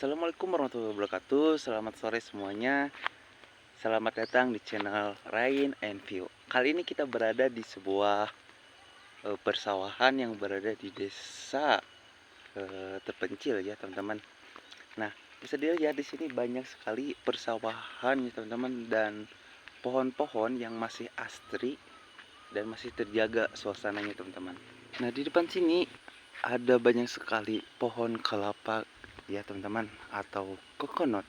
Assalamualaikum warahmatullahi wabarakatuh. Selamat sore semuanya. Selamat datang di channel Rain and View. Kali ini kita berada di sebuah persawahan yang berada di desa terpencil ya, teman-teman. Nah, bisa dilihat di sini banyak sekali persawahan ya, teman-teman, dan pohon-pohon yang masih asri dan masih terjaga suasananya, teman-teman. Nah, di depan sini ada banyak sekali pohon kelapa ya, teman-teman, atau coconut.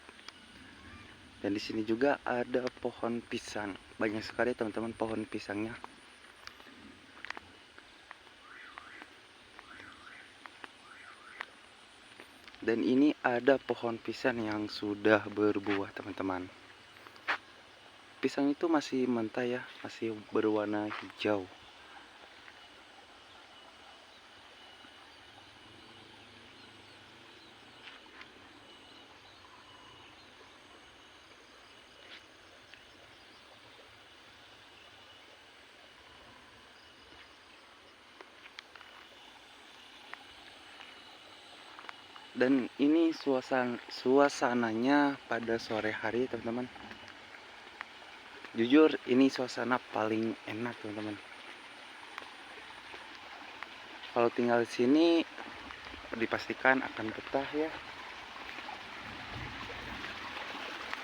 Dan di sini juga ada pohon pisang. Banyak sekali, teman-teman, pohon pisangnya. Dan ini ada pohon pisang yang sudah berbuah, teman-teman. Pisang itu masih mentah ya, masih berwarna hijau. Dan ini suasananya pada sore hari, teman-teman. Jujur, ini suasana paling enak, teman-teman. Kalau tinggal di sini dipastikan akan betah ya.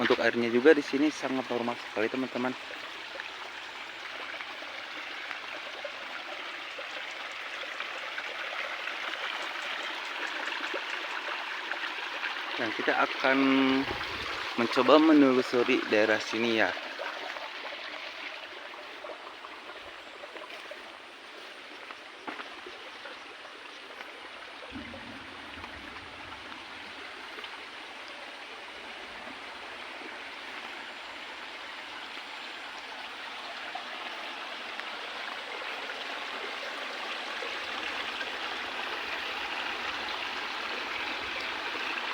Untuk airnya juga di sini sangat normal sekali, teman-teman. Dan kita akan mencoba menelusuri daerah sini ya.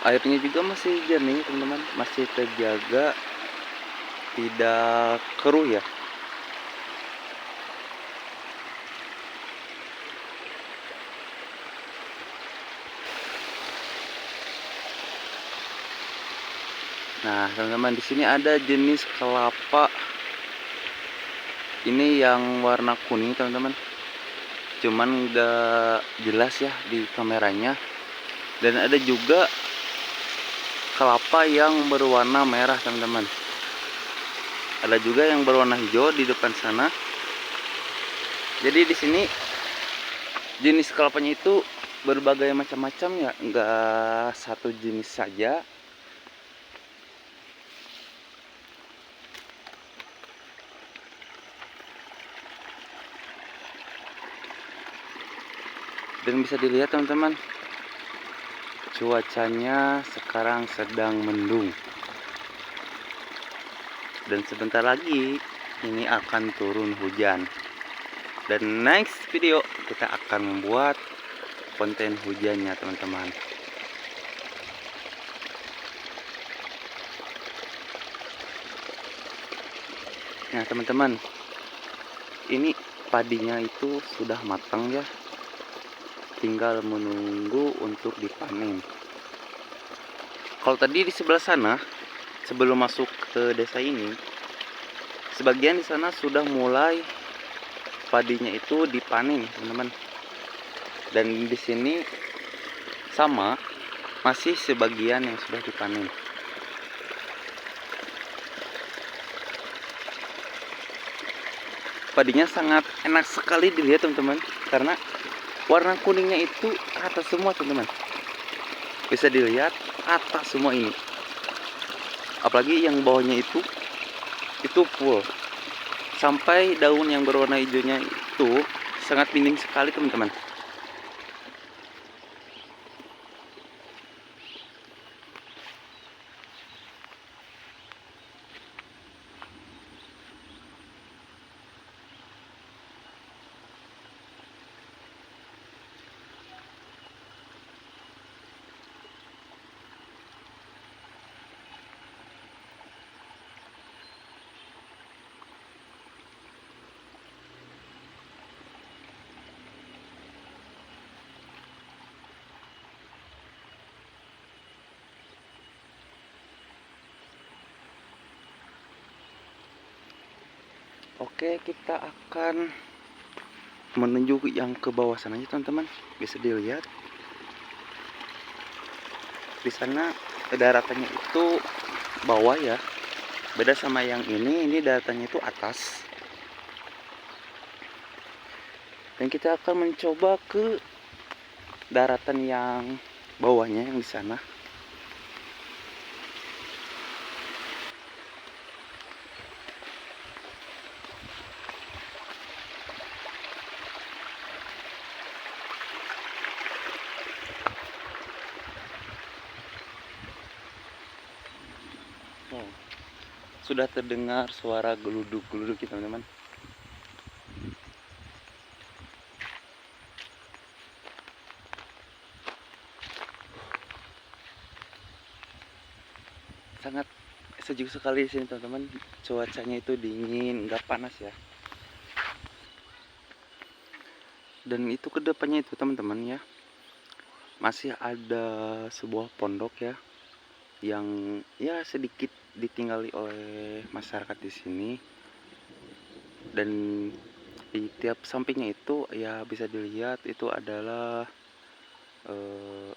Airnya juga masih jernih, teman-teman, masih terjaga, tidak keruh ya. Nah, teman-teman, di sini ada jenis kelapa. Ini yang warna kuning, teman-teman. Cuman nggak jelas ya di kameranya. Dan ada juga kelapa yang berwarna merah, teman-teman. Ada juga yang berwarna hijau di depan sana. Jadi di sini jenis kelapanya itu berbagai macam-macam ya, nggak satu jenis saja. Dan bisa dilihat, teman-teman, cuacanya sekarang sedang mendung. Dan sebentar lagi ini akan turun hujan. Dan next video kita akan membuat konten hujannya, teman-teman. Nah, teman-teman, ini padinya itu sudah matang ya. Tinggal menunggu untuk dipanen. Kalau tadi di sebelah sana, sebelum masuk ke desa ini, sebagian di sana sudah mulai padinya itu dipanen, teman-teman. Dan di sini sama, masih sebagian yang sudah dipanen. Padinya sangat enak sekali dilihat, teman-teman, karena warna kuningnya itu rata semua, teman-teman. Bisa dilihat rata semua ini. Apalagi yang bawahnya itu full. Sampai daun yang berwarna hijaunya itu sangat minim sekali, teman-teman. Oke, kita akan menuju yang ke bawah sana aja teman-teman. Bisa dilihat di sana daratannya itu bawah ya. Beda sama yang ini daratannya itu atas. Dan kita akan mencoba ke daratan yang bawahnya yang di sana. Oh, sudah terdengar suara geluduk-geluduk ya teman-teman. Sangat sejuk sekali di sini teman-teman. Cuacanya itu dingin, nggak panas ya. Dan itu kedepannya itu teman-teman ya, masih ada sebuah pondok ya, yang ya sedikit ditinggali oleh masyarakat di sini. Dan di tiap sampingnya itu ya bisa dilihat itu adalah eh,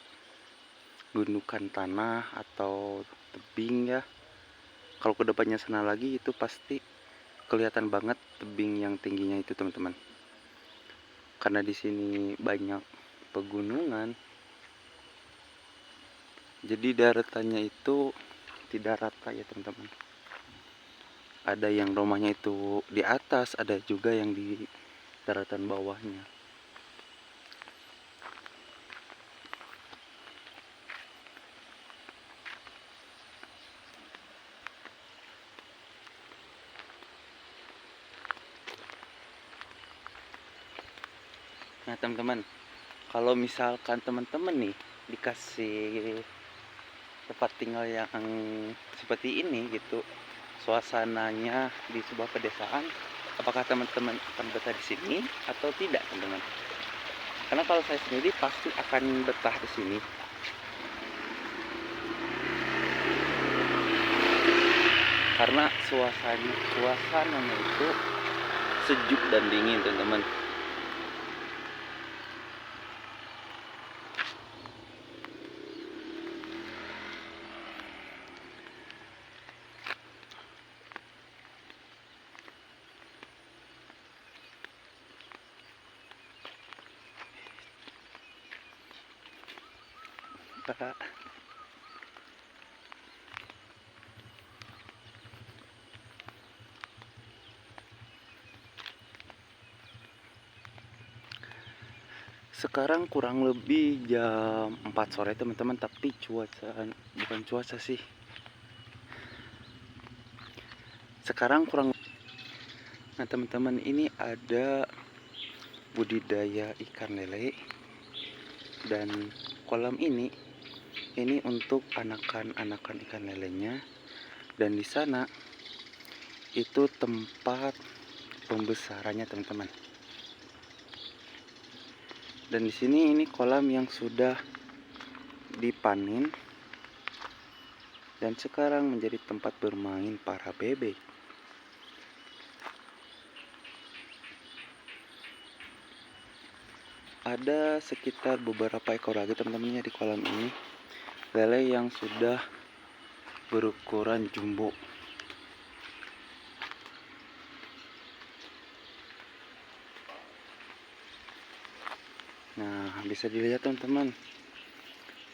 gundukan tanah atau tebing ya. Kalau kedepannya sana lagi itu pasti kelihatan banget tebing yang tingginya itu teman-teman. Karena di sini banyak pegunungan, jadi daratannya itu tidak rata ya teman-teman. Ada yang rumahnya itu di atas, ada juga yang di daratan bawahnya. Nah teman-teman, kalau misalkan teman-teman nih dikasih tempat tinggal yang seperti ini gitu, suasananya di sebuah pedesaan, apakah teman-teman akan betah di sini atau tidak teman-teman? Karena kalau saya sendiri pasti akan betah di sini. Karena suasananya itu sejuk dan dingin teman-teman. Sekarang kurang lebih jam 4 sore teman-teman, tapi bukan cuaca sih. Sekarang kurang. Nah teman-teman, ini ada budidaya ikan lele dan kolam ini untuk anakan ikan lelenya, dan di sana itu tempat pembesarannya teman-teman. Dan di sini ini kolam yang sudah dipanen dan sekarang menjadi tempat bermain para bebek. Ada sekitar beberapa ekor lagi teman-temannya di kolam ini, lele yang sudah berukuran jumbo. Nah bisa dilihat teman-teman,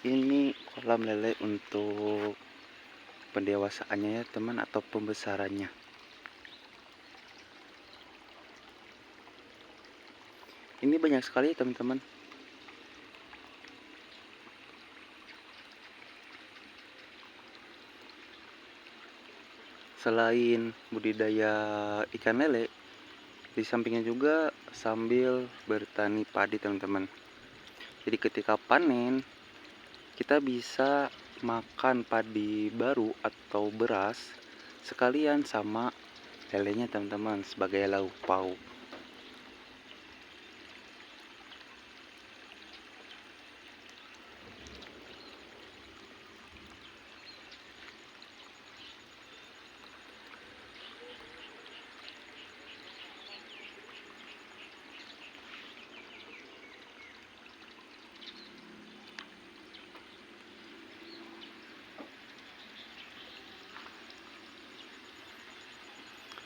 ini kolam lele untuk pendewasaannya ya teman, atau pembesarannya. Ini banyak sekali teman-teman. Selain budidaya ikan lele, di sampingnya juga sambil bertani padi teman-teman. Jadi ketika panen kita bisa makan padi baru atau beras sekalian sama lelenya teman-teman sebagai lauk pauk.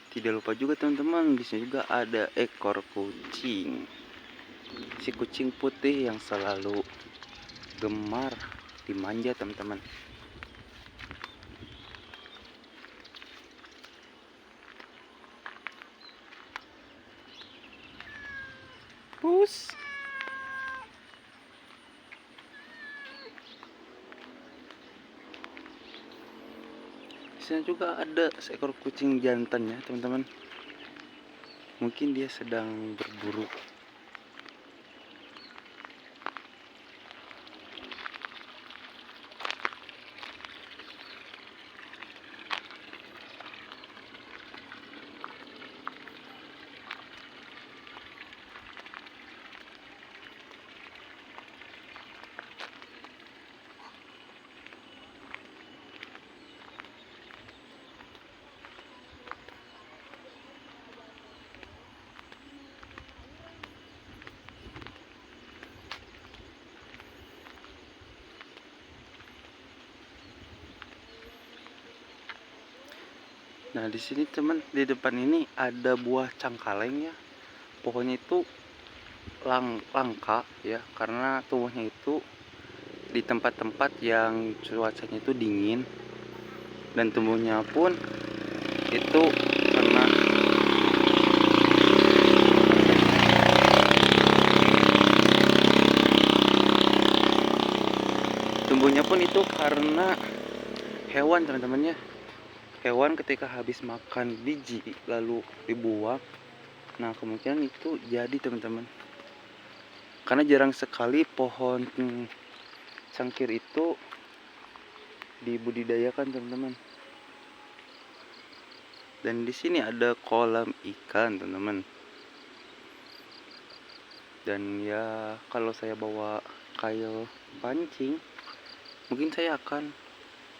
Tidak lupa juga teman-teman, di sini juga ada ekor kucing. Si kucing putih yang selalu gemar dimanja teman-teman. Pus. Di sana juga ada seekor kucing jantan ya teman-teman. Mungkin dia sedang berburu. Nah, di sini teman, di depan ini ada buah cangkaleng ya. Pohonnya itu langka ya, karena tumbuhnya itu di tempat-tempat yang cuacanya itu dingin, dan tumbuhnya pun itu karena hewan teman-teman ya. Hewan ketika habis makan biji lalu dibuang, nah kemungkinan itu jadi teman-teman, karena jarang sekali pohon cangkir itu dibudidayakan teman-teman. Dan di sini ada kolam ikan teman-teman. Dan ya kalau saya bawa kail pancing, mungkin saya akan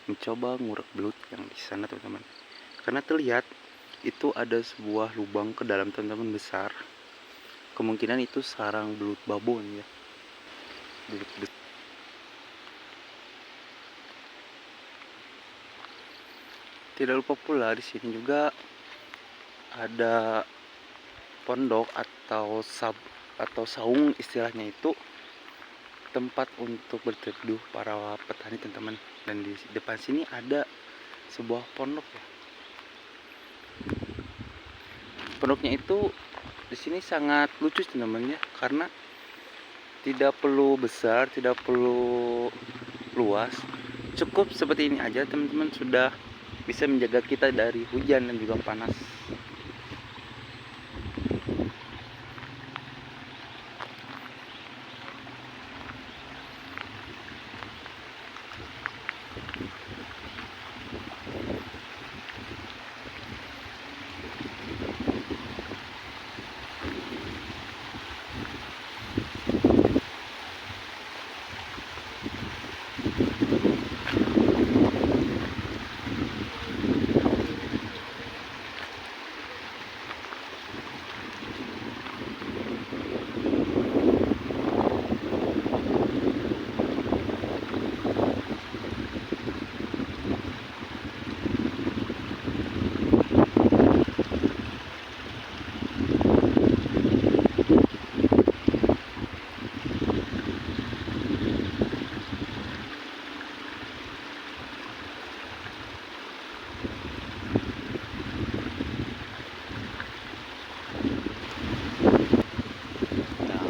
mencoba ngurek belut yang di sana teman-teman. Karena terlihat itu ada sebuah lubang ke dalam teman-teman besar. Kemungkinan itu sarang belut babon ya. Belut. Tidak lupa pula di sini juga ada pondok atau saung istilahnya itu, tempat untuk berteduh para petani teman-teman. Dan di depan sini ada sebuah pondok ya. Pondoknya itu di sini sangat lucu teman-teman ya, karena tidak perlu besar, tidak perlu luas, cukup seperti ini aja teman-teman sudah bisa menjaga kita dari hujan dan juga panas.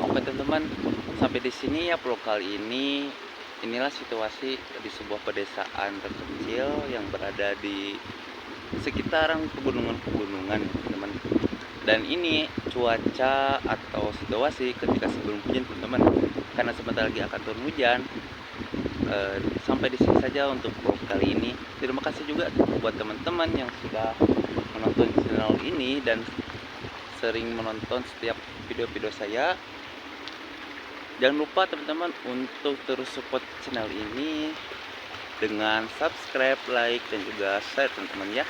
Oke teman-teman, sampai di sini ya vlog kali ini. Inilah situasi di sebuah pedesaan terkecil yang berada di sekitaran pegunungan teman-teman. Dan ini cuaca atau situasi ketika sebelum hujan teman-teman, karena sebentar lagi akan turun hujan. Sampai di sini saja untuk vlog kali ini. Terima kasih juga buat teman-teman yang sudah menonton channel ini dan sering menonton setiap video-video saya. Jangan lupa teman-teman untuk terus support channel ini dengan subscribe, like, dan juga share teman-teman ya.